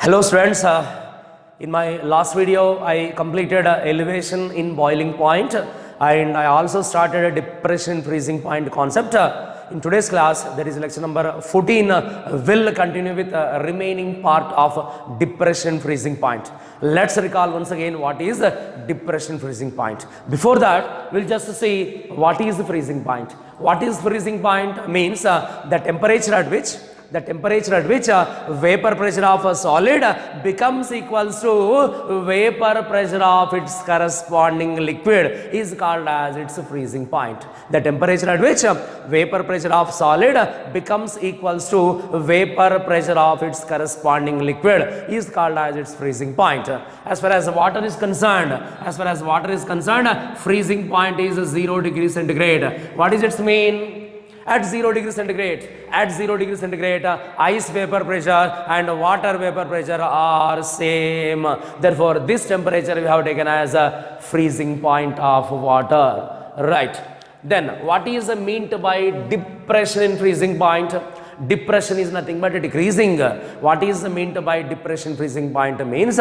Hello students, in my last video I completed elevation in boiling point and I also started a depression freezing point concept. In today's class, that is lecture number 14, will continue with remaining part of depression freezing point. Let's recall once again what is the depression freezing point. Before that, we'll just see what is the freezing point. What is freezing point means the temperature at which vapor pressure of a solid becomes equals to vapor pressure of its corresponding liquid is called as its freezing point. The temperature at which vapor pressure of solid becomes equals to vapor pressure of its corresponding liquid is called as its freezing point. As far as water is concerned, freezing point is 0 degrees centigrade. What is its mean? At 0 degrees centigrade, ice vapor pressure and water vapor pressure are same. Therefore, this temperature we have taken as a freezing point of water. Right. Then, what is meant by depression in freezing point? Depression is nothing but decreasing. What is meant by depression freezing point means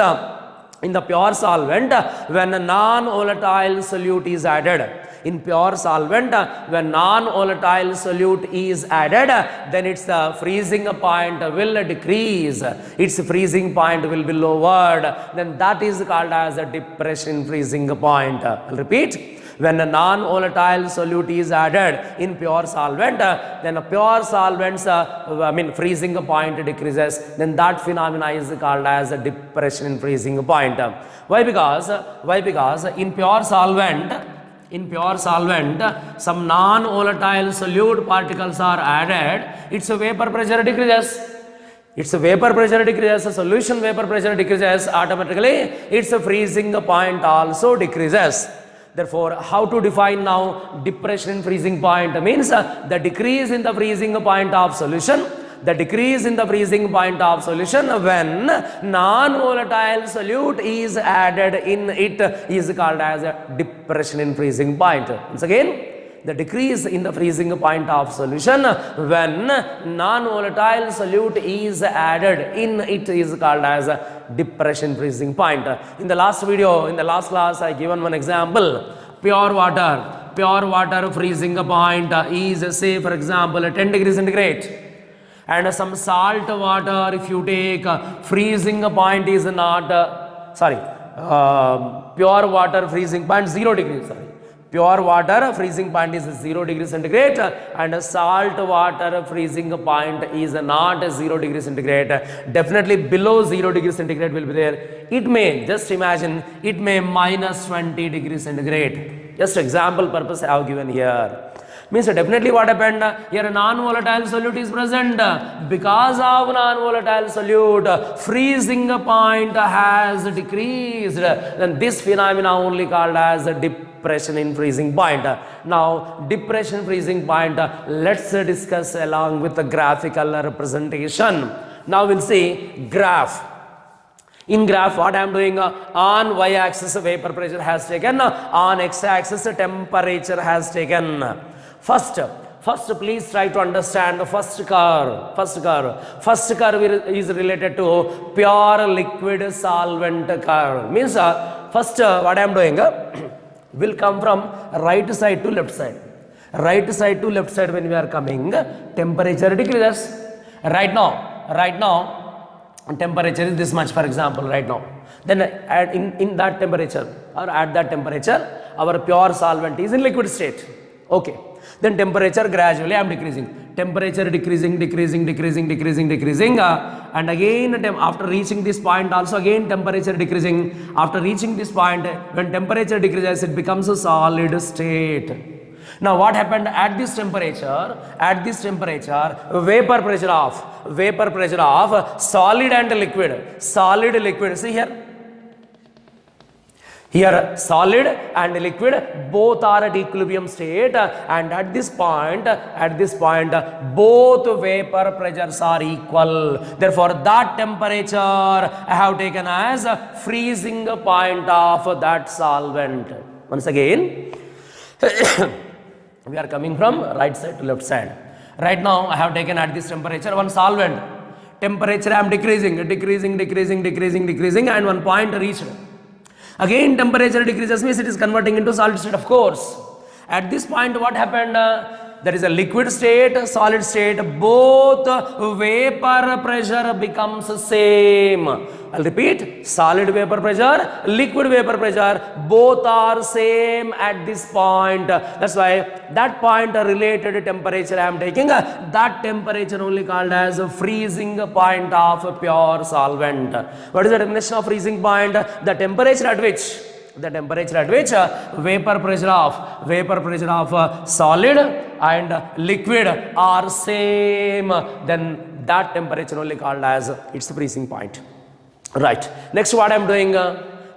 in the pure solvent when a non-volatile solute is added. In pure solvent, when non-volatile solute is added, then its freezing point will decrease. Its freezing point will be lowered. Then that is called as a depression freezing point. I'll repeat. When a non-volatile solute is added in pure solvent, then a pure solvent's freezing point decreases. Then that phenomena is called as a depression freezing point. Why? Because in pure solvent, some non-volatile solute particles are added, its vapor pressure decreases. Solution vapor pressure decreases automatically, its freezing point also decreases. Therefore, how to define now depression in freezing point means the decrease in the freezing point of solution. The decrease in the freezing point of solution when non-volatile solute is added in it is called as a depression in freezing point. Once again, the decrease in the freezing point of solution when non-volatile solute is added in it is called as a depression freezing point. In the last class, I given one example. Pure water freezing point is, say for example, 10 degrees centigrade. And some salt water, if you take, freezing point is not, pure water freezing point 0 degrees, Pure water freezing point is 0 degrees centigrade and salt water freezing point is not 0 degrees centigrade. Definitely below 0 degrees centigrade will be there. It may, just imagine, it may minus 20 degrees centigrade. Just example purpose I have given here. Means definitely what happened here, a non-volatile solute is present. Because of non-volatile solute, freezing point has decreased. Then this phenomena only called as a depression in freezing point. Now depression freezing point, let's discuss along with the graphical representation. Now we'll see graph. In graph, what I am doing, on y-axis vapor pressure has taken, on x-axis temperature has taken. First, please try to understand the first curve. First curve is related to pure liquid solvent curve. Means first what I am doing will come from right side to left side. Right side to left side when we are coming, temperature decreases. Right now, temperature is this much, for example, right now. Then in that temperature or at that temperature, our pure solvent is in liquid state. Okay. Then temperature gradually I am decreasing. Temperature decreasing, and again after reaching this point also again temperature decreasing. After reaching this point, when temperature decreases, it becomes a solid state. Now what happened at this temperature? Vapor pressure of solid and liquid. See here. Here solid and liquid both are at equilibrium state, and at this point both vapor pressures are equal. Therefore that temperature I have taken as a freezing point of that solvent. Once again we are coming from right side to left side. Right now I have taken at this temperature one solvent. temperature I am decreasing, and one point reached. Again temperature decreases means it is converting into solid state, of course. At this point what happened? There is a liquid state, solid state, both vapor pressure becomes same. I'll repeat, solid vapor pressure, liquid vapor pressure, both are same at this point. That's why that point related temperature I am taking, that temperature only called as freezing point of pure solvent. What is the definition of freezing point? The temperature at which vapor pressure of solid and liquid are same, then that temperature only called as its freezing point. Right. Next what I am doing?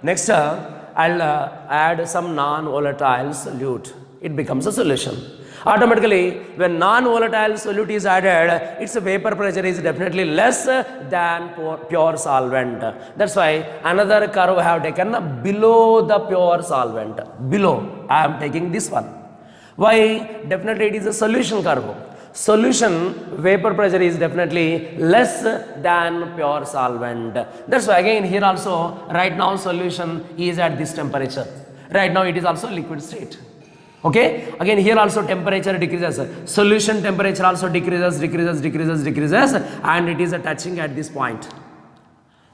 Next I'll add some non-volatile solute. It becomes a solution. Automatically, when non-volatile solute is added, its vapor pressure is definitely less than pure solvent. That's why another curve I have taken below the pure solvent. Below, I am taking this one. Why? Definitely it is a solution curve. Solution vapor pressure is definitely less than pure solvent. That's why again here also, right now solution is at this temperature. Right now it is also liquid state. Okay, again here also temperature decreases, solution temperature also decreases, and it is touching at this point.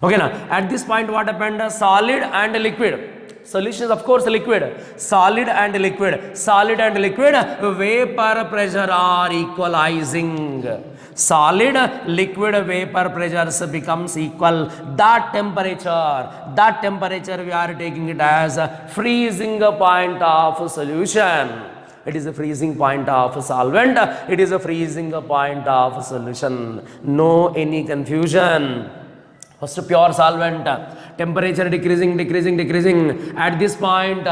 Okay, now at this point what happened? Solid and liquid, solution is of course liquid, solid and liquid, vapor pressure are equalizing. Solid liquid vapor pressures becomes equal. That temperature we are taking it as freezing point of solution. It is a freezing point of solvent, it is a freezing point of solution. No any confusion. First pure solvent, temperature decreasing. At this point,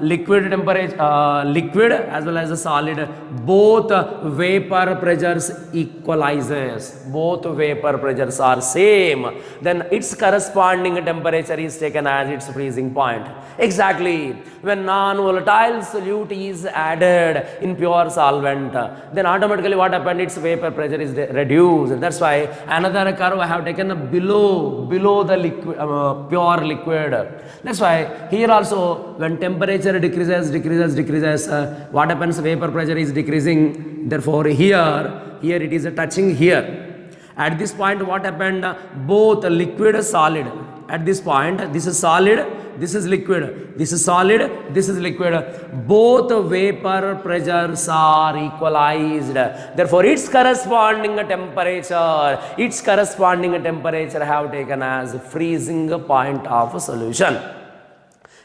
liquid temperature, liquid as well as a solid, both vapor pressures equalizes. Both vapor pressures are same. Then its corresponding temperature is taken as its freezing point. Exactly. When non-volatile solute is added in pure solvent, then automatically what happened? Its vapor pressure is reduced. That's why another curve I have taken below the liquid, pure liquid. That's why here also when temperature decreases, what happens? Vapor pressure is decreasing. Therefore here it is touching here. At this point what happened? Both liquid solid. At this point this is solid, this is liquid, this is solid, this is liquid. Both vapor pressures are equalized. Therefore its corresponding temperature have taken as freezing point of solution.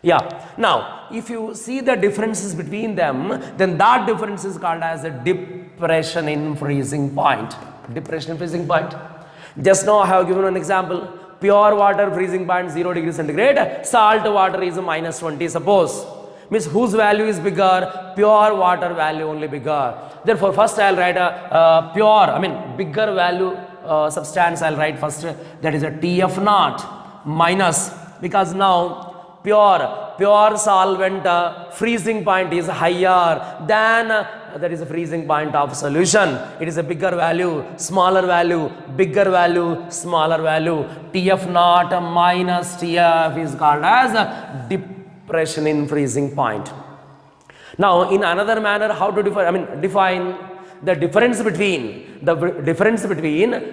Yeah. Now if you see the differences between them, then that difference is called as a depression in freezing point. Depression in freezing point. Just now I have given an example. Pure water freezing point 0 degrees centigrade, salt water is minus 20 suppose. Means whose value is bigger? Pure water value only bigger. Therefore first I will write a bigger value substance I will write first, that is a TF naught minus, because now pure solvent freezing point is higher than that is a freezing point of solution. It is a bigger value, smaller value, bigger value, smaller value. TF naught minus TF is called as depression in freezing point. Now in another manner, how to define the difference between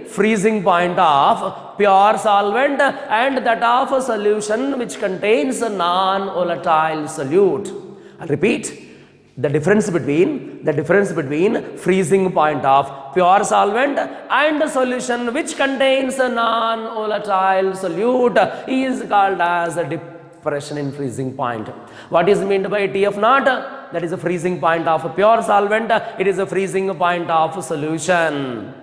freezing point of pure solvent and that of a solution which contains a non-volatile solute. I'll repeat. The difference between freezing point of pure solvent and a solution which contains a non-volatile solute is called as a depression in freezing point. What is meant by TF naught? That is a freezing point of a pure solvent. It is a freezing point of a solution.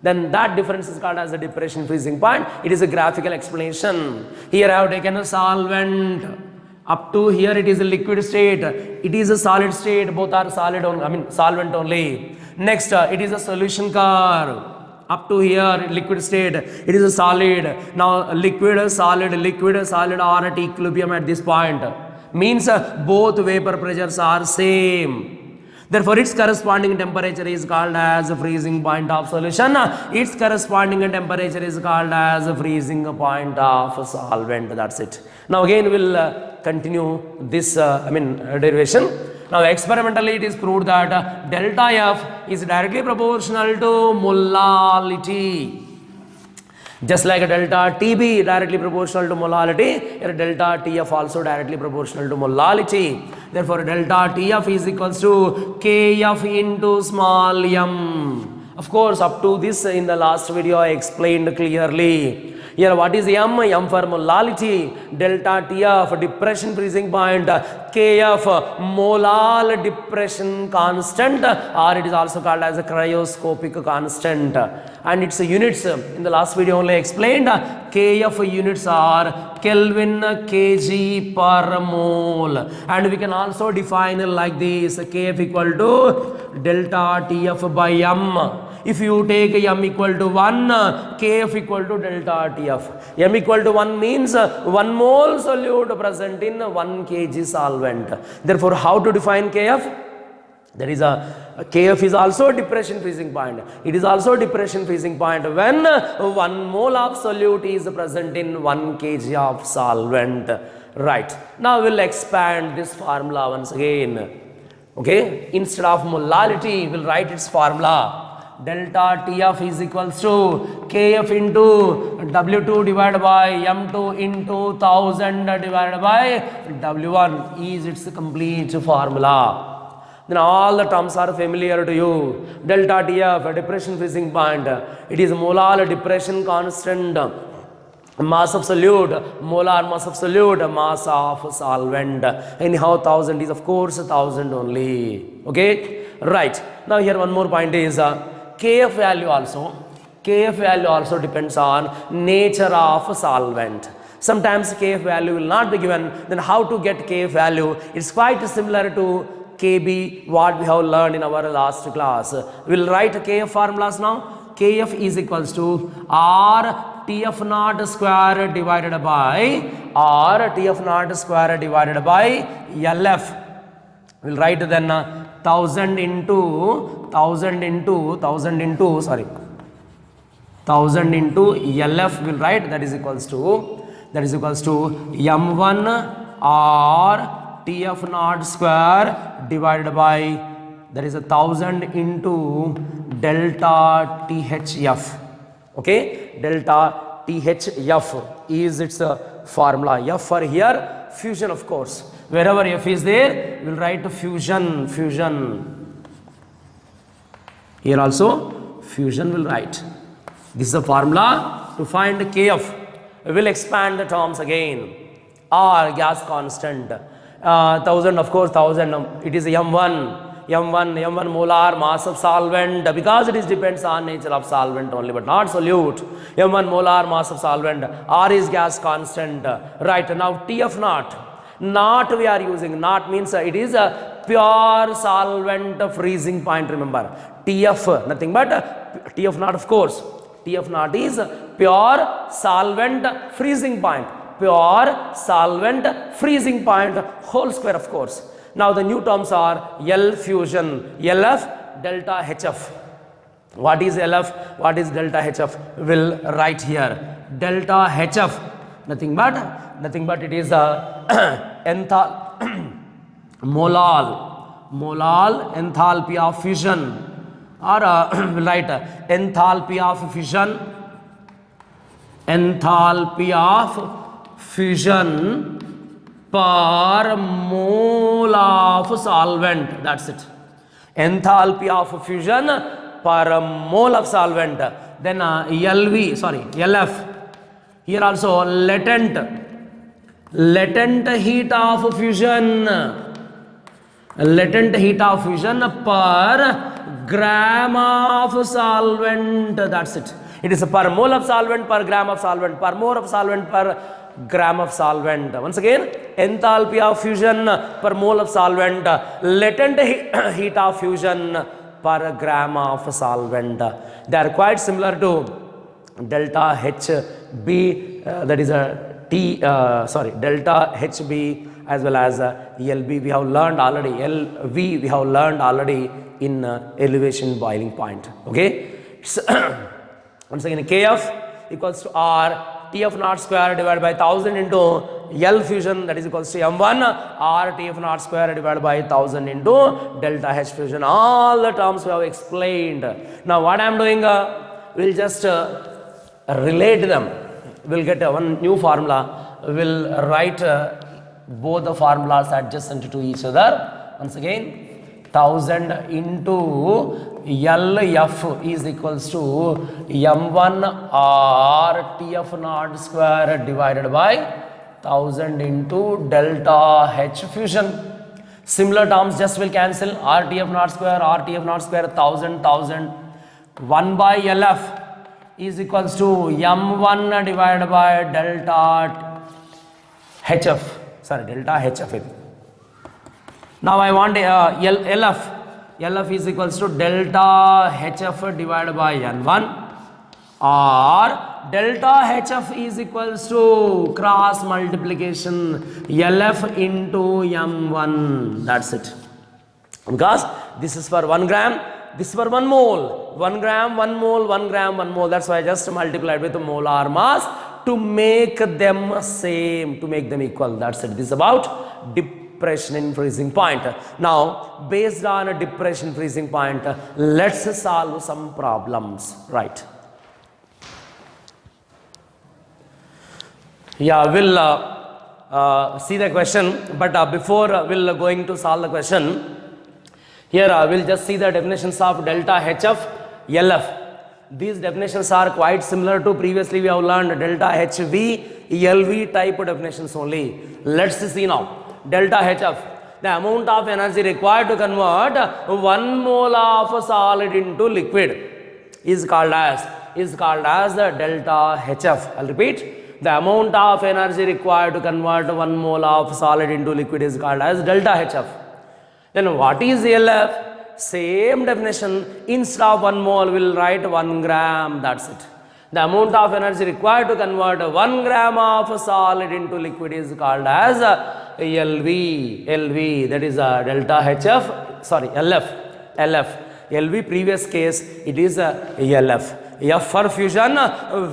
Then that difference is called as a depression freezing point. It is a graphical explanation. Here I have taken a solvent. Up to here it is a liquid state, it is a solid state, both are solvent only. Next it is a solution curve. Up to here liquid state, it is a solid. Now liquid solid are at equilibrium at this point. Means both vapor pressures are same. Therefore, its corresponding temperature is called as freezing point of solution. Its corresponding temperature is called as freezing point of solvent. That's it. Now again we'll continue this derivation. Now experimentally it is proved that delta F is directly proportional to molality. Just like a delta TB directly proportional to molality, here delta TF also directly proportional to molality. Therefore, delta TF is equals to KF into small m. Of course, up to this in the last video I explained clearly. Here what is M? M for molality, delta TF depression freezing point, KF molal depression constant, or it is also called as a cryoscopic constant. And its units in the last video only explained. KF units are Kelvin kg per mole, and we can also define it like this: KF equal to delta TF by M. If you take M equal to 1, KF equal to delta TF. M equal to 1 means 1 mole solute present in 1 kg solvent. Therefore, how to define KF? There is a KF is also depression freezing point. It is also depression freezing point when 1 mole of solute is present in 1 kg of solvent. Right. Now we'll expand this formula once again. Okay. Instead of molality, we'll write its formula. Delta TF is equals to KF into W2 divided by M2 into 1000 divided by W1 is its complete formula. Then all the terms are familiar to you. Delta TF, depression freezing point. It is molar depression constant, mass of solute, molar mass of solute, mass of solvent. Anyhow, 1000 is of course 1000 only. Okay, right. Now here one more point is KF value also depends on nature of solvent. Sometimes KF value will not be given. Then how to get KF value? It's quite similar to KB, what we have learned in our last class. We'll write KF formulas now. KF is equals to R TF naught square divided by LF. We'll write then 1000 into LF will write, that is equals to M1 or TF naught square divided by, that is 1000 into delta THF. Okay, delta THF is its formula. F for here fusion, of course. Wherever F is there, we'll write fusion. Here also fusion will write. This is the formula to find KF. We will expand the terms again. R, gas constant. 1000, of course 1000. It is M1 molar mass of solvent, because it is depends on nature of solvent only, but not solute. M1 molar mass of solvent. R is gas constant. Right. Now TF naught. Not we are using. Not means it is a pure solvent freezing point. Remember, TF nothing but TF naught, of course. TF naught is pure solvent freezing point. Pure solvent freezing point whole square, of course. Now the new terms are L fusion, LF, delta HF. What is LF? What is delta HF? We'll write here. Delta HF, nothing but it is molal enthalpy of fusion, or we'll write enthalpy of fusion per mole of solvent. That's it. Enthalpy of fusion per mole of solvent. Then LF. Here also latent heat of fusion. Latent heat of fusion per gram of solvent. That's it. It is per mole of solvent per gram of solvent, per mole of solvent per gram of solvent. Once again, enthalpy of fusion per mole of solvent, latent heat of fusion per gram of solvent. They are quite similar to delta HB, that is a delta HB as well as LB we have learned already. LV we have learned already in elevation boiling point. Okay. So once again, Kf equals to R Tf naught square divided by 1000 into L fusion, that is equals to M1 R Tf naught square divided by 1000 into delta H fusion. All the terms we have explained. Now what I am doing, we'll just relate them. We'll get one new formula. We'll write both the formulas adjacent to each other. Once again, 1000 into LF is equals to M1 R Tf naught square divided by 1000 into delta H fusion. Similar terms just will cancel. RTF naught square, RTF naught square, 1000, 1000. 1 by LF is equals to M1 divided by delta HF. Sorry, delta HF. Now I want LF. LF is equals to delta HF divided by N1, or delta HF is equals to cross multiplication LF into M1. That's it. Because this is for 1 gram, this is for 1 mole. 1 gram, 1 mole, 1 gram, 1 mole. That's why I just multiplied with the molar mass to make them same, to make them equal. That's it. This is about depression in freezing point. Now, based on a depression freezing point, let's solve some problems. Right. Yeah, we'll see the question, but before we'll going to solve the question, here we'll just see the definitions of delta HF, LF. These definitions are quite similar to previously we have learned delta HV, LV type of definitions only. Let's see now. Delta HF, the amount of energy required to convert 1 mole of solid into liquid is called as the delta HF. I'll repeat. The amount of energy required to convert 1 mole of solid into liquid is called as delta HF. Then what is LF? Same definition. Instead of 1 mole, we'll write 1 gram. That's it. The amount of energy required to convert 1 gram of solid into liquid is called as LV. LV, that is delta HF, sorry, LF. LF. LV, previous case, it is LF. F for fusion,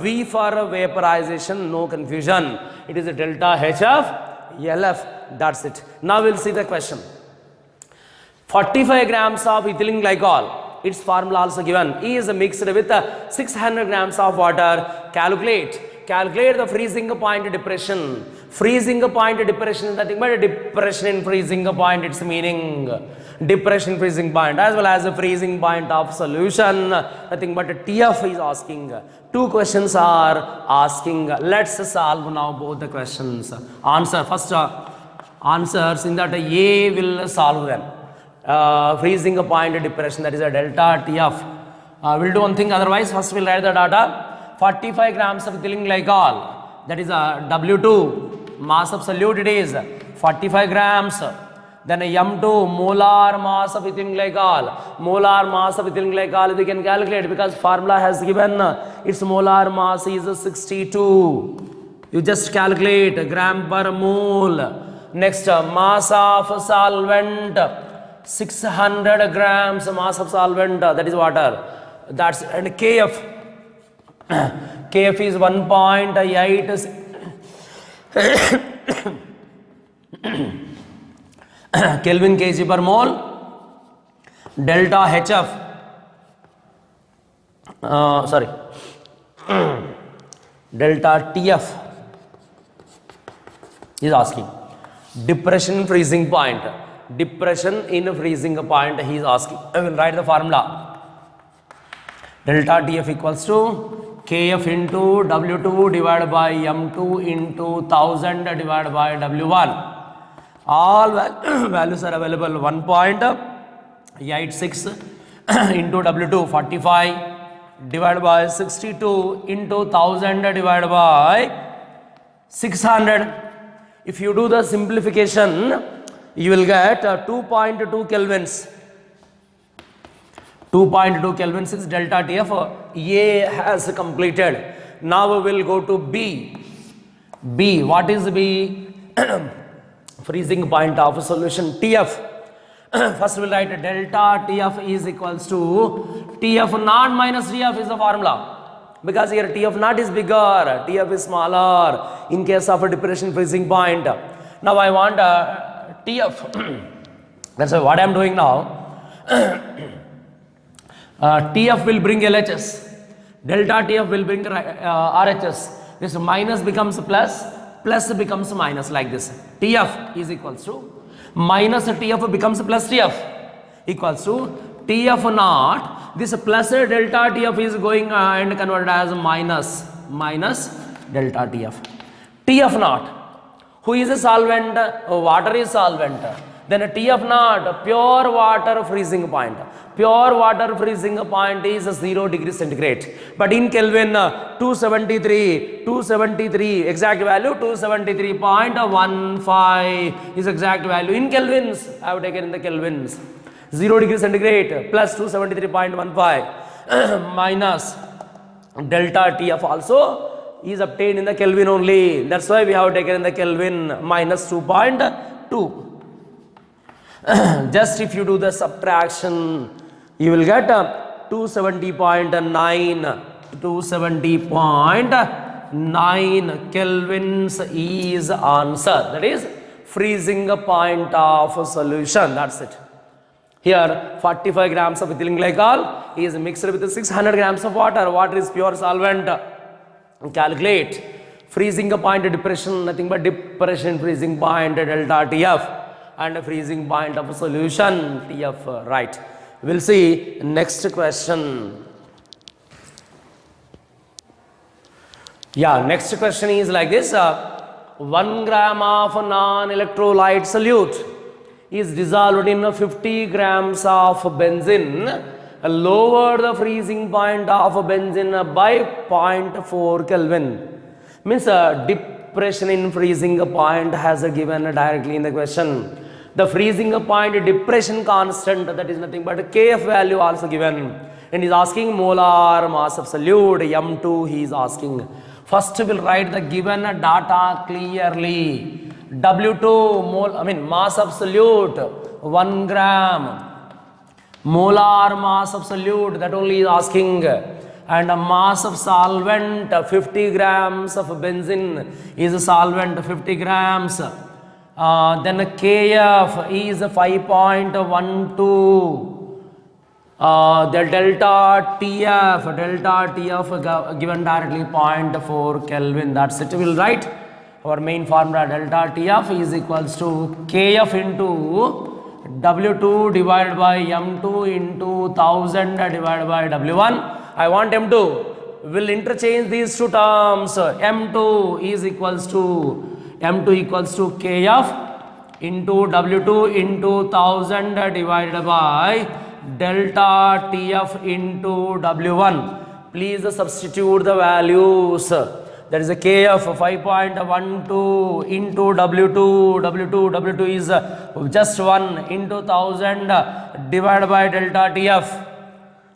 V for vaporization, no confusion. It is a delta HF, LF. That's it. Now we'll see the question. 45 grams of ethylene glycol, its formula also given, is mixed with 600 grams of water. Calculate the freezing point depression. Freezing point depression is nothing but a depression in freezing point, its meaning. Depression freezing point as well as the freezing point of solution, nothing but a TF is asking. Two questions are asking. Let's solve now both the questions. Answer first, answers in that A will solve them. Freezing point depression, that is a delta TF. We'll do one thing, otherwise first we'll write the data. 45 grams of ethylene glycol, that is a W2, mass of solute it is 45 grams. Then M2, molar mass of ethylene glycol. Molar mass of ethylene glycol we can calculate because formula has given its molar mass is 62. You just calculate gram per mole. Next, mass of solvent, 600 grams mass of solvent, that is water. That's, and KF. KF is 1.8 Kelvin kg per mole. Delta HF, delta TF is asking. Depression freezing point. Depression in freezing point he is asking. I will write the formula. Delta TF equals to KF into W2 divided by M2 into 1000 divided by W1. All values are available. 1.86 into W2, 45 divided by 62 into 1000 divided by 600. If you do the simplification, you will get 2.2 kelvins. 2.2 kelvins is delta TF. A has completed. Now we will go to B. B, what is B? freezing point of solution TF. First we'll write delta TF is equals to TF naught minus TF is the formula, because here TF naught is bigger, TF is smaller in case of a depression freezing point. Now I want TF. That's why what I am doing now. TF will bring LHS, delta TF will bring RHS. This minus becomes plus, plus becomes minus, like this. TF is equals to minus TF becomes plus TF equals to TF naught. This plus delta TF is going and converted as minus delta TF. TF naught, who is a solvent? Water is solvent. Then TF naught, pure water freezing point. Pure water freezing point is 0 degrees centigrade. But in Kelvin, 273, exact value 273.15 is exact value. In Kelvins, I have taken in the Kelvins. 0 degrees centigrade plus 273.15 minus delta TF also is obtained in the Kelvin only. That's why we have taken in the Kelvin minus 2.2. Just if you do the subtraction, you will get 270.9 kelvins is answer. That is freezing point of solution. That's it. Here 45 grams of ethylene glycol is mixed with 600 grams of water. Water is pure solvent. Calculate freezing point depression, nothing but depression freezing point delta TF and freezing point of solution TF, right. We'll see next question. Yeah, next question is like this. 1 gram of non-electrolyte solute is dissolved in 50 grams of benzene. Lower the freezing point of benzene by 0.4 Kelvin. Means depression in freezing point has given directly in the question. The freezing point depression constant, that is nothing but Kf value also given, and is asking molar mass of solute M2 he is asking. First we will write the given data clearly. W2 mass of solute 1 gram, molar mass of solute, that only is asking, and a mass of solvent 50 grams of benzene is a solvent 50 grams. Then Kf is 5.12. The delta TF given directly 0.4 Kelvin. That's it. We will write our main formula. Delta TF is equals to Kf into W2 divided by M2 into 1000 divided by W1. I want M2. We'll interchange these two terms. M2 is equals to Kf into W2 into 1000 divided by delta TF into W1. Please substitute the values. That is a Kf 5.12 into W2 is just 1 into 1000 divided by delta TF.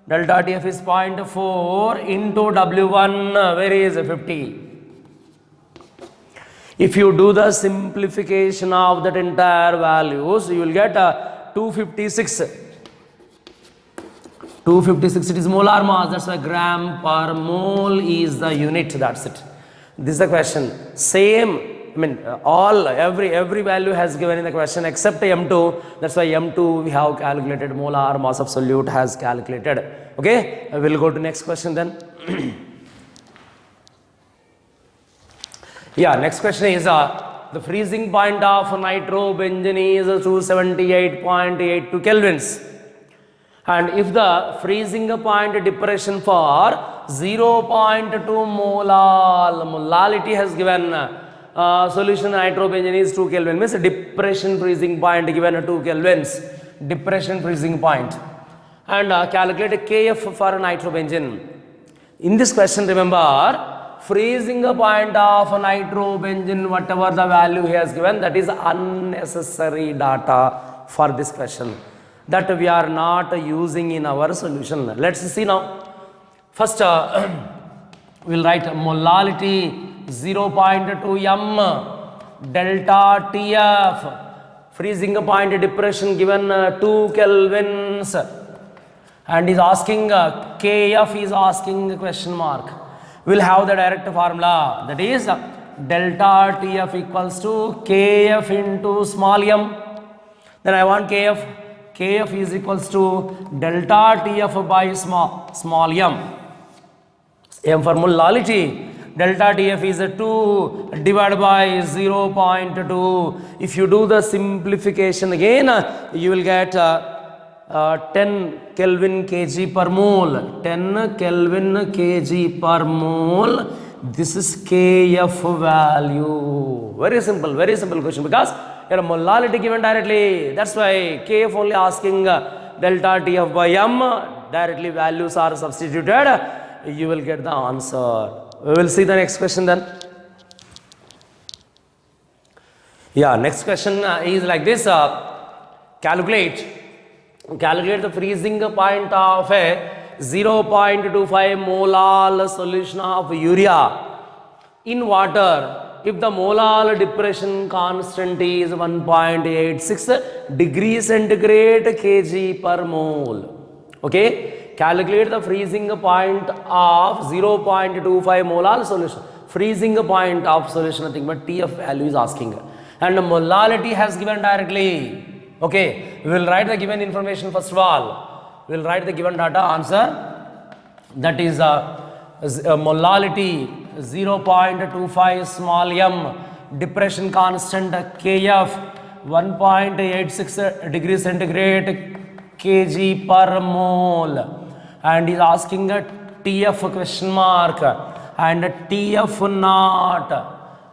Delta TF is 0.4 into W1, where is 50. If you do the simplification of that entire values, you will get 256. 256, it is molar mass, that's why gram per mole is the unit, that's it. This is the question. Same, every value has given in the question except M2, that's why M2 we have calculated, molar mass of solute has calculated. Okay, I will go to next question then. Yeah, next question is the freezing point of nitrobenzene is 278.82 kelvins. And if the freezing point depression for 0.2 molality has given solution nitrobenzene is 2 Kelvin, means depression freezing point given 2 kelvins, depression freezing point, and calculate Kf for nitrobenzene. In this question, remember, freezing point of nitrobenzene, whatever the value he has given, that is unnecessary data for this question, that we are not using in our solution. Let's see now. First, we'll write molality 0.2 m delta TF. Freezing point depression given 2 kelvins, and is asking Kf is asking question mark. We'll have the direct formula, that is delta Tf equals to Kf into small m. Then I want Kf. Kf is equals to delta Tf by small m. M for molality. Delta TF is 2 divided by 0.2. If you do the simplification again, you will get 10 Kelvin kg per mole. 10 Kelvin kg per mole. This is Kf value. Very simple question, because your molality given directly. That's why Kf only asking delta TF by m. Directly values are substituted. You will get the answer. We will see the next question then. Yeah, next question is like this. Calculate the freezing point of a 0.25 molal solution of urea in water if the molal depression constant is 1.86 degrees centigrade kg per mole. Okay. Calculate the freezing point of 0.25 molal solution. Freezing point of solution, nothing but TF value is asking. And the molality has given directly. Okay, we will write the given information first of all. We will write the given data answer. That is molality 0.25 small m, depression constant Kf 1.86 degrees centigrade kg per mole. And is asking a TF question mark and a TF not,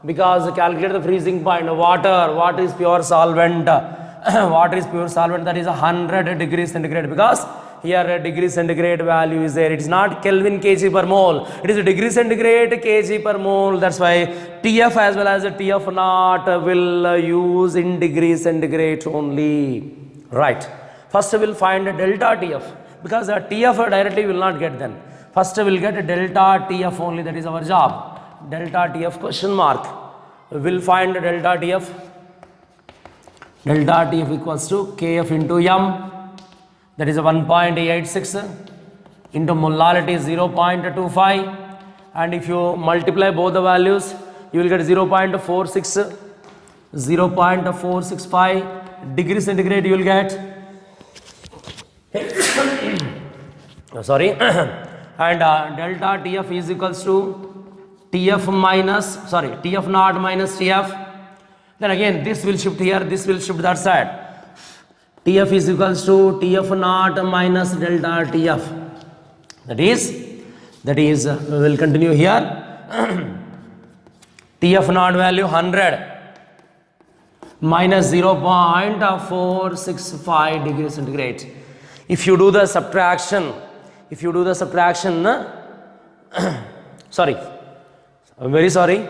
because calculate the freezing point. Water is pure solvent. Water is pure solvent, that is 100 degrees centigrade, because here a degree centigrade value is there. It is not Kelvin kg per mole, it is a degree centigrade kg per mole. That's why TF as well as a TF not will use in degree centigrade only. Right. First we will find delta TF. Because TF directly will not get then. First we will get a delta TF only, that is our job. Delta TF question mark. We will find delta TF. Delta TF equals to Kf into m, that is 1.86 into molality 0.25, and if you multiply both the values, you will get 0.46, 0.465 degree centigrade you will get. Sorry. And delta TF is equals to TF naught minus TF. Then again this will shift here, this will shift that side. TF is equals to TF naught minus delta TF. That is we will continue here. TF naught value 100 minus 0.465 degrees centigrade. If you do the subtraction, sorry, I'm very sorry.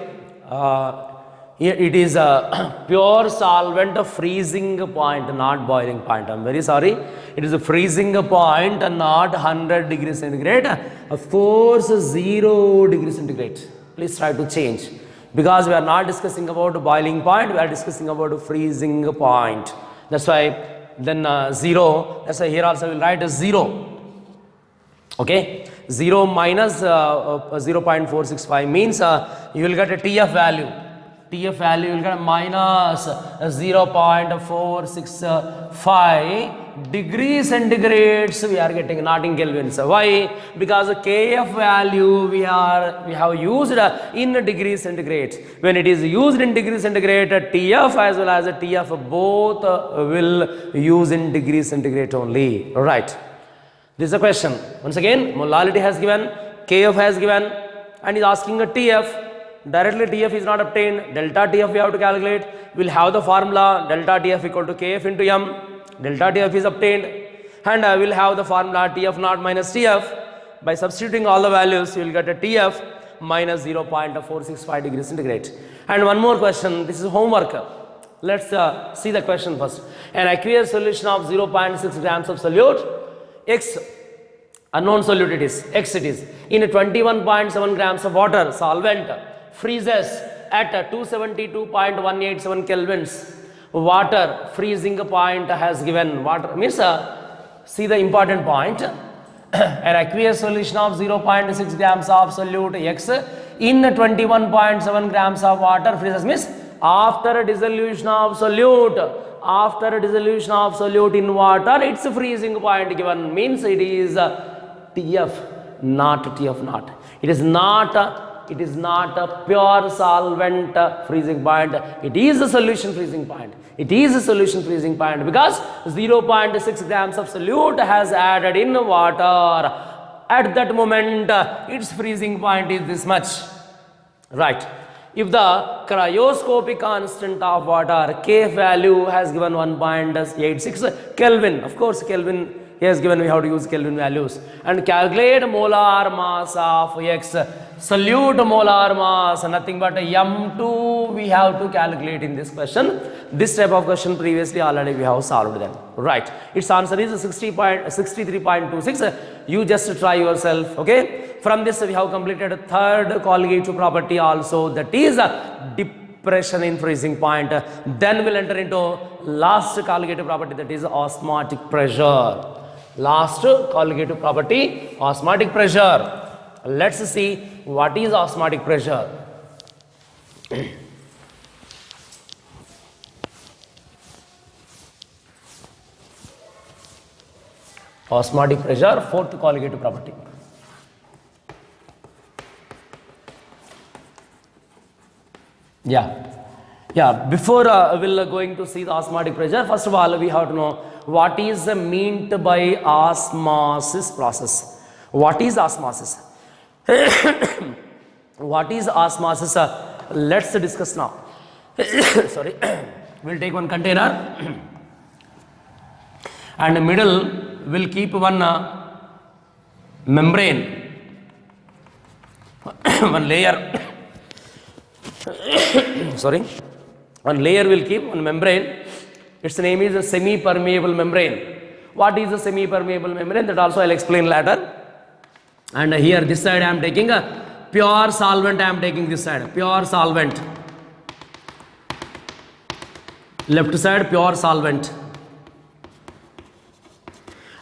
Here it is a pure solvent freezing point, not boiling point. I'm very sorry. It is a freezing point, not 100 degrees centigrade. Of course, 0 degrees centigrade. Please try to change. Because we are not discussing about boiling point, we are discussing about freezing point. That's why then 0, that's why here also we will write 0. Okay, 0 minus 0.465 means you will get a TF value. TF value you will get minus 0.465 degrees centigrades we are getting, not in Kelvins. Why? Because the Kf value we have used in degrees centigrade. When it is used in degrees centigrade, TF as well as TF both will use in degrees centigrade only. Right. This is a question. Once again, molality has given, Kf has given, and is asking a TF. Directly TF is not obtained. Delta TF we have to calculate. We will have the formula delta TF equal to Kf into m. Delta TF is obtained, and we will have the formula TF naught minus TF. By substituting all the values, you will get a TF minus 0.465 degrees centigrade. And one more question. This is homework. Let's see the question first. An aqueous solution of 0.6 grams of solute X, unknown solute it is, X it is, in 21.7 grams of water solvent freezes at 272.187 kelvins, water freezing point has given. Water means see the important point. An aqueous solution of 0.6 grams of solute X in 21.7 grams of water freezes, means after dissolution of solute, in water, its freezing point given, means it is TF, not TF not. It is not a pure solvent freezing point. It is a solution freezing point. It is a solution freezing point because 0.6 grams of solute has added in water. At that moment, its freezing point is this much. Right. If the cryoscopic constant of water K value has given 1.86 Kelvin, of course Kelvin he has given, we have to use Kelvin values, and calculate molar mass of X. Solute molar mass, nothing but M2 we have to calculate in this question. This type of question previously already we have solved them. Right. Its answer is 63.26. You just try yourself. Okay. From this we have completed third colligative property also, that is depression in freezing point. Then we'll enter into last colligative property, that is osmotic pressure. Last colligative property, osmotic pressure. Let's see what is osmotic pressure. Osmotic pressure, fourth colligative property. Before we'll going to see the osmotic pressure, first of all we have to know what is meant by osmosis process. What is osmosis? What is osmosis? Let's discuss now. Sorry. We'll take one container and the middle will keep one membrane, one layer. Sorry, one layer will keep one membrane. Its name is a semi-permeable membrane. What is a semi-permeable membrane? That also I'll explain later. And here this side I am taking a pure solvent. I am taking this side pure solvent. Left side pure solvent.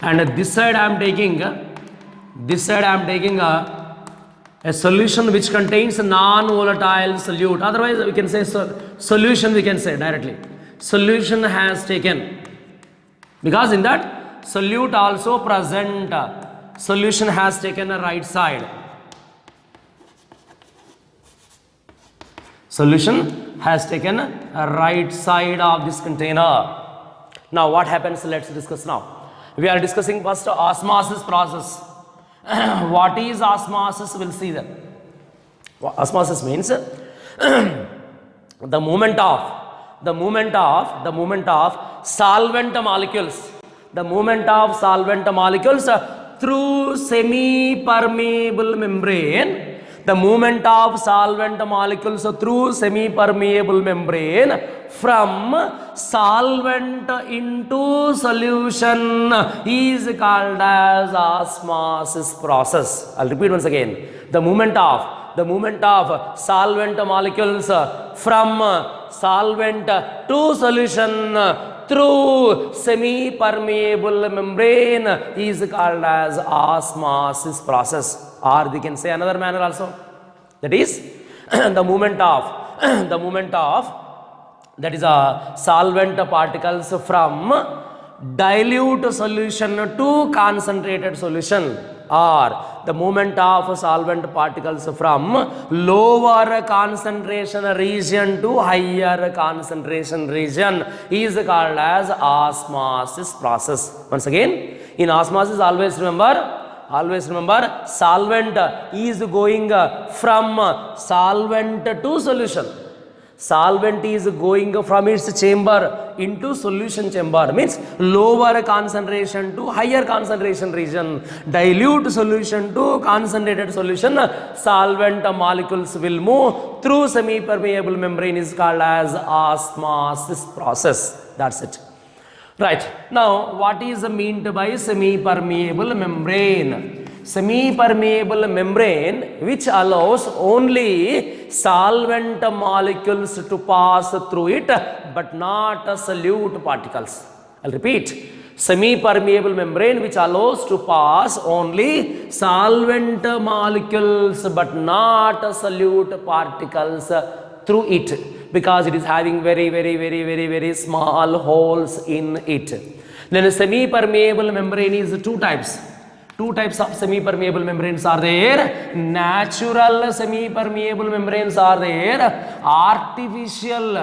And this side I am taking a solution which contains non-volatile solute. Otherwise we can say solution, we can say directly. Solution has taken, because in that solute also present. Solution has taken a right side. Solution has taken a right side of this container. Now what happens? Let's discuss now. We are discussing first osmosis process. What is osmosis? We'll see that. Osmosis means the movement of solvent molecules. The movement of solvent molecules through semi-permeable membrane. The movement of solvent molecules through semi-permeable membrane from solvent into solution is called as osmosis process. I'll repeat once again. The movement of solvent molecules from solvent to solution through semi-permeable membrane is called as osmosis process. Or we can say another manner also, that is the movement of that is solvent particles from dilute solution to concentrated solution, or the movement of solvent particles from lower concentration region to higher concentration region is called as osmosis process. Once again, in osmosis always remember solvent is going from solvent to solution. Solvent is going from its chamber into solution chamber, means lower concentration to higher concentration region. Dilute solution to concentrated solution, solvent molecules will move through semi-permeable membrane is called as osmosis process. That's it. Right. Now what is meant by semi-permeable membrane? semi-permeable membrane which allows only solvent molecules to pass through it but not solute particles. I'll repeat. Semi-permeable membrane which allows to pass only solvent molecules but not solute particles through it, because it is having very small holes in it. Then semi-permeable membrane is two types. Two types of semi-permeable membranes are there. Natural semi-permeable membranes are there. Artificial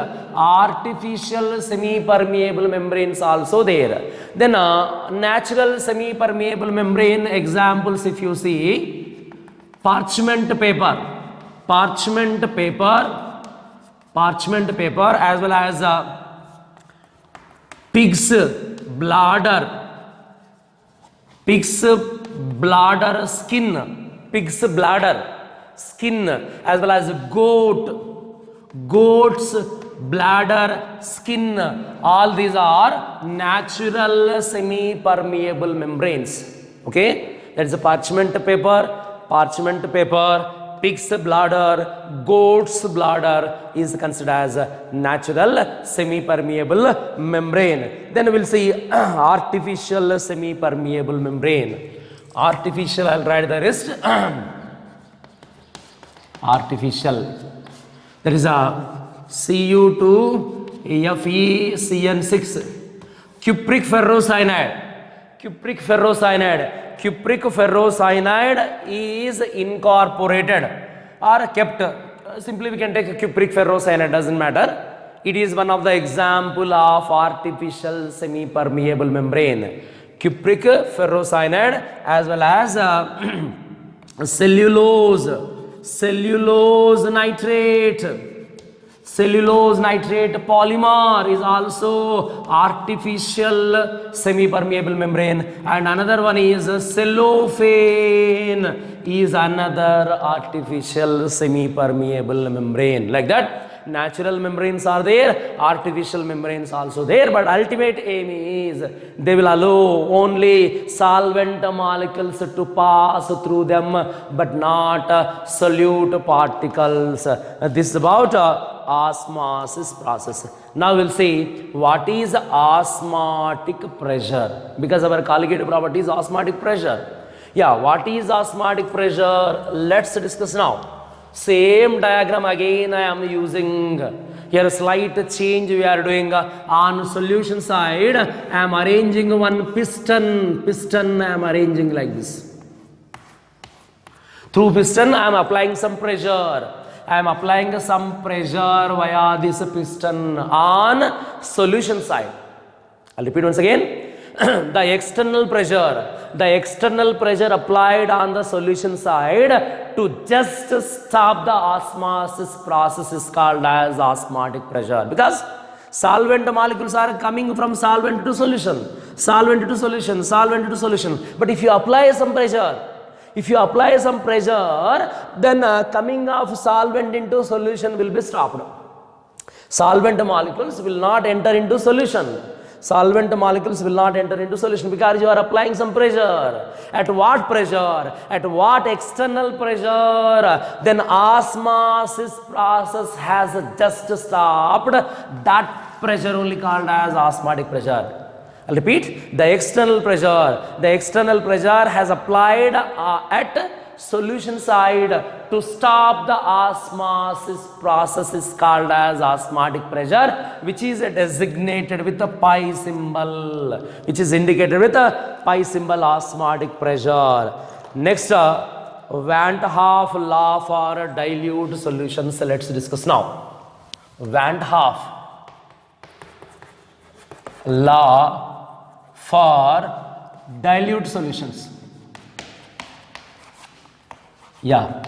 semi-permeable membranes also there. Then natural semi-permeable membrane examples, if you see, parchment paper as well as pig's bladder skin, as well as goat's bladder skin. All these are natural semi-permeable membranes. Okay, that is a parchment paper, pig's bladder, goat's bladder is considered as a natural semi-permeable membrane. Then we will see artificial semi-permeable membrane. Artificial, I'll write the rest. Artificial. There is a Cu2FeCN6. Cupric ferrocyanide is incorporated or kept. Simply we can take cupric ferrocyanide, doesn't matter. It is one of the example of artificial semi-permeable membrane. Cupric ferrocyanide as well as cellulose nitrate polymer is also artificial semi-permeable membrane, and another one is cellophane is another artificial semi-permeable membrane. Like that, natural membranes are there, artificial membranes also there, but ultimate aim is they will allow only solvent molecules to pass through them but not solute particles. This is about osmosis process. Now we'll see what is osmotic pressure, because our colligative property is osmotic pressure. Yeah, what is osmotic pressure? Let's discuss now. Same diagram again I am using. Here slight change we are doing. On solution side I am arranging one piston I am arranging like this. Through piston I am applying some pressure. Via this piston on solution side. I'll repeat once again. The external pressure applied on the solution side to just stop the osmosis process is called as osmotic pressure, because solvent molecules are coming from solvent to solution. But if you apply some pressure, then coming of solvent into solution will be stopped. Solvent molecules will not enter into solution. Because you are applying some pressure. At what pressure? At what external pressure? Then osmosis process has just stopped. That pressure only called as osmotic pressure. I'll repeat. The external pressure has applied at solution side to stop the osmosis process is called as osmotic pressure, which is designated with a pi symbol, which is indicated with a pi symbol, osmotic pressure. Next, Van 't Hoff law for dilute solutions. Let's discuss now. Van 't Hoff law for dilute solutions. Yeah,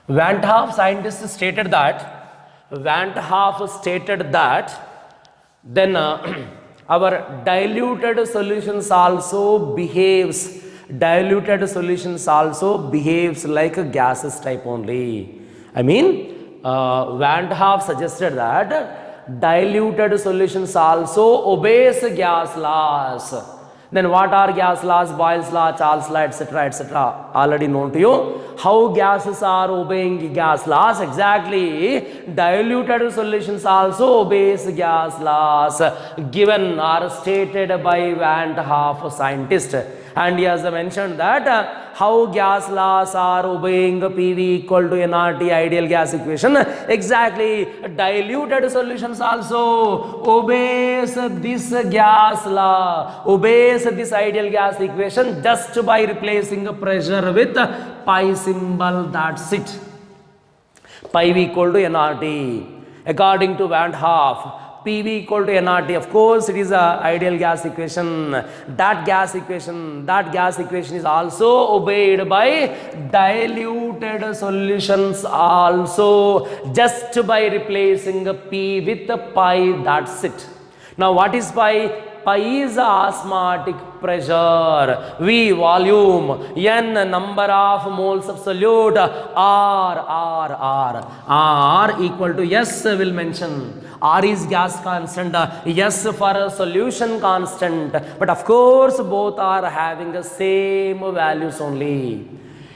Van 't Hoff scientists stated that then our diluted solutions also behaves like a gases type only. I mean, Van 't Hoff suggested that diluted solutions also obeys gas laws. Then what are gas laws, Boyle's law, Charles law, etc., already known to you. How gases are obeying gas laws? Exactly, diluted solutions also obeys gas laws given or stated by Van 't Hoff scientist. And he has mentioned that how gas laws are obeying PV equal to nRT ideal gas equation. Exactly, diluted solutions also obeys this gas law, obeys this ideal gas equation just by replacing pressure with pi symbol. That's it. Pi V equal to nRT. According to Van 't Hoff, PV equal to nRT. Of course, it is a ideal gas equation. That gas equation is also obeyed by diluted solutions also, just by replacing P with pi. That's it. Now, what is pi? Pi is osmotic pressure, V volume, N number of moles of solute, R equal to S will mention. R is gas constant, S for solution constant, but of course both are having the same values only.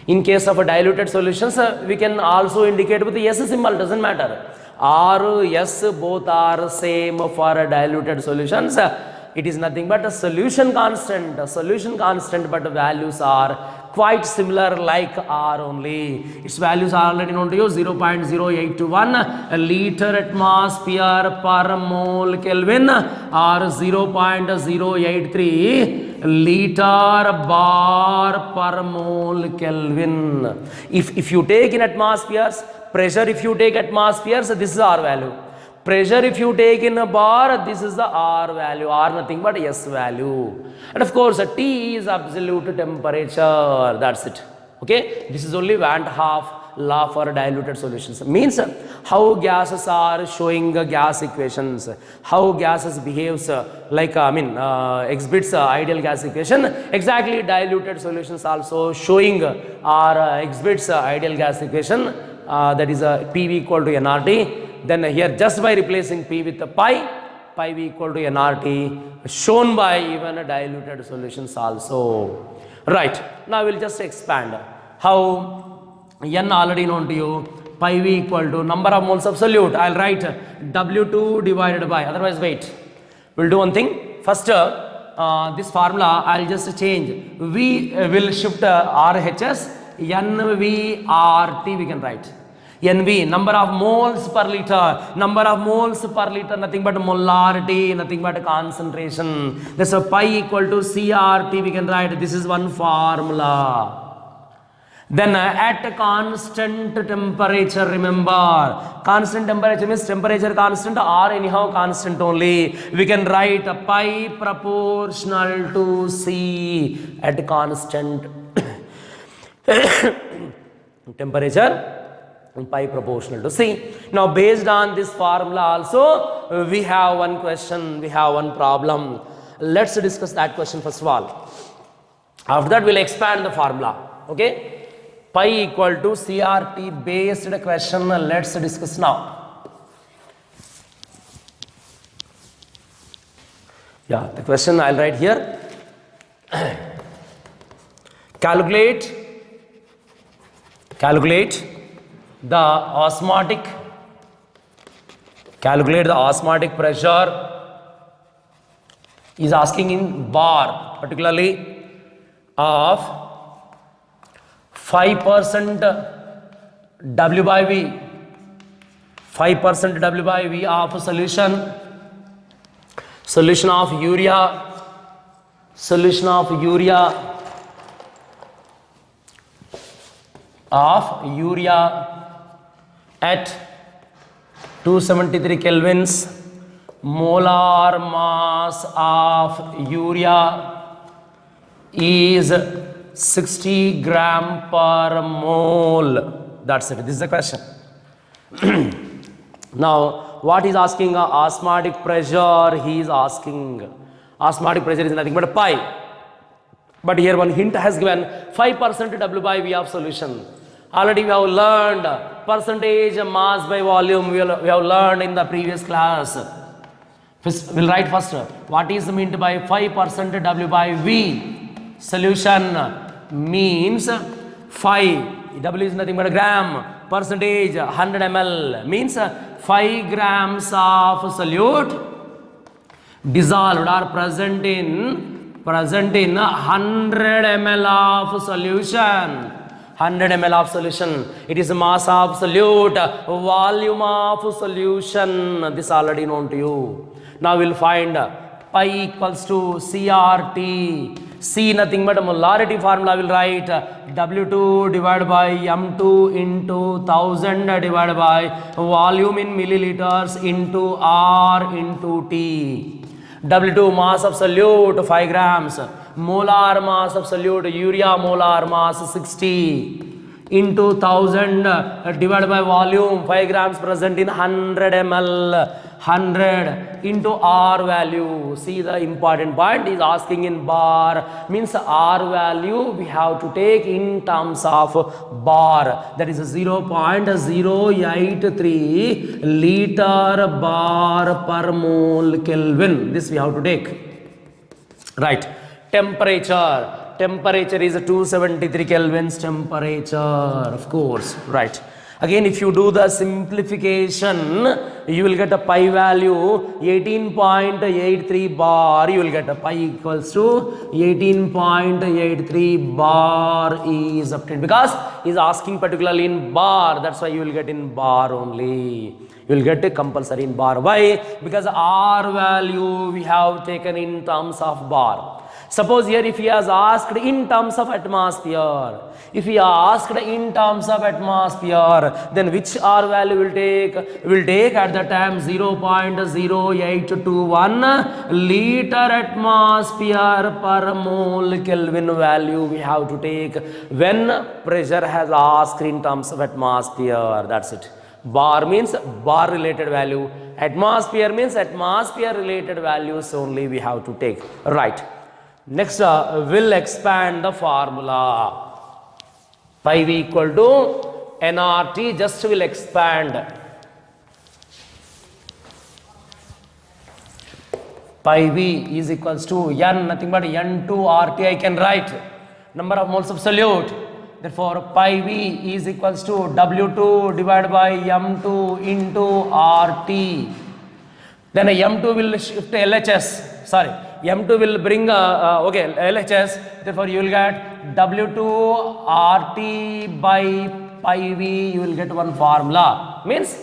In case of diluted solutions, we can also indicate with the S symbol, doesn't matter. R, S both are same for diluted solutions. It is nothing but a solution constant, but values are quite similar like R only. Its values are already known to you, 0.0821 liter atmosphere per mole Kelvin or 0.083 liter bar per mole Kelvin. If you take in atmospheres, pressure if you take atmospheres, this is R value. Pressure if you take in a bar, this is the R value, R nothing but S value. And of course, T is absolute temperature, that's it. Okay, this is only Van 't Hoff law for diluted solutions. Means how gases are showing gas equations, how gases behaves exhibits ideal gas equation. Exactly, diluted solutions also showing or exhibits ideal gas equation, that is PV equal to nRT. Then here just by replacing P with pi V equal to nRT, shown by even diluted solutions also. Right, now we will just expand. How N already known to you, pi V equal to number of moles of solute. I will write W2 divided by, otherwise wait. We will do one thing. First, this formula I will just change. V will shift RHS, NVRT we can write. NV, number of moles per liter, nothing but molarity, nothing but concentration. That's a pi equal to CRT we can write. This is one formula. Then at constant temperature, remember, constant temperature means temperature constant or anyhow constant only. We can write pi proportional to C at constant temperature. Pi proportional to C. Now based on this formula also, we have one question, we have one problem. Let's discuss that question first of all. After that we'll expand the formula. Okay, pi equal to CRT based question, let's discuss now. Yeah, the question I'll write here. Calculate the osmotic pressure is asking in bar, particularly of 5% W by V, 5% W by V of solution of urea at 273 kelvins, molar mass of urea is 60 gram per mole. That's it. This is the question. Now, what is asking? Osmotic pressure. He is asking. Osmotic pressure is nothing but pi. But here one hint has given 5% W by V of solution. Already we have learned percentage mass by volume. We have learned in the previous class. First, we'll write first. What is meant by 5% W by V? Solution means 5. W is nothing but a gram. Percentage 100 ml means 5 grams of solute dissolved or present in 100 ml of solution. 100 ml of solution. It is mass of solute, volume of solution. This already known to you. Now we'll find pi equals to CRT. C nothing but a molarity formula will write W2 divided by M2 into 1000 divided by volume in milliliters into R into T. W2 mass of solute 5 grams. Molar mass of solute urea molar mass 60 into 1000 divided by volume 5 grams present in 100 ml. 100 into R value. See, the important point is asking in bar, means R value we have to take in terms of bar, that is 0.083 liter bar per mole Kelvin. This we have to take, right? Temperature is 273 kelvins temperature, of course, right? Again, if you do the simplification, you will get a pi value 18.83 bar. You will get a pi equals to 18.83 bar is obtained, because he is asking particularly in bar. That's why you will get in bar only. You will get a compulsory in bar. Why? Because R value we have taken in terms of bar. Suppose here if he has asked in terms of atmosphere, if he asked in terms of atmosphere, then which R value will take? Will take at the time 0.0821 liter atmosphere per mole Kelvin value we have to take when pressure has asked in terms of atmosphere. That's it. Bar means bar related value. Atmosphere means atmosphere related values only we have to take. Right. Next, we'll expand the formula. Pi v equal to nRT, just will expand. Pi v is equals to n, nothing but n2 RT I can write. Number of moles of solute. Therefore, pi v is equals to W2 divided by M2 into RT. Then M2 will shift LHS. Sorry, M2 will bring LHS. Therefore, you will get W2 RT by pi v. You will get one formula. Means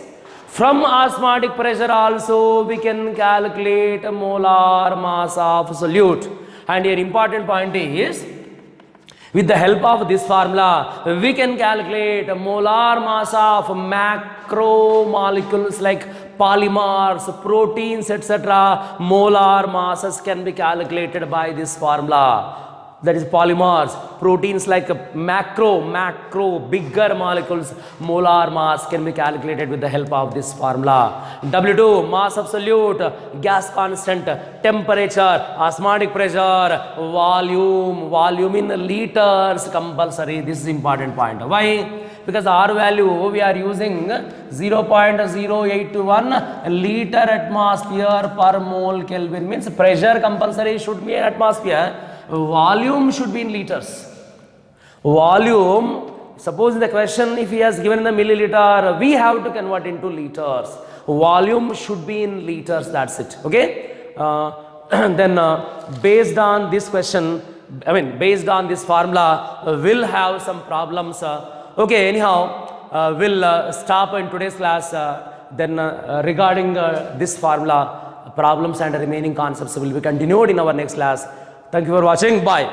from osmotic pressure also we can calculate molar mass of solute. And here important point is, with the help of this formula, we can calculate molar mass of macromolecules like polymers, proteins, etc. Molar masses can be calculated by this formula. That is polymers, proteins like macro, bigger molecules, molar mass can be calculated with the help of this formula. W2, mass of solute, gas constant, temperature, osmotic pressure, volume in liters compulsory. This is important point. Why? Because R value we are using 0.0821 liter atmosphere per mole Kelvin, means pressure compulsory should be in atmosphere. Volume should be in liters. Volume, suppose in the question if he has given in the milliliter, we have to convert into liters. Volume should be in liters, that's it. Okay. Then based on this question, based on this formula, we'll have some problems. Okay, anyhow, we'll stop in today's class. Then regarding this formula, problems and remaining concepts will be continued in our next class. Thank you for watching. Bye.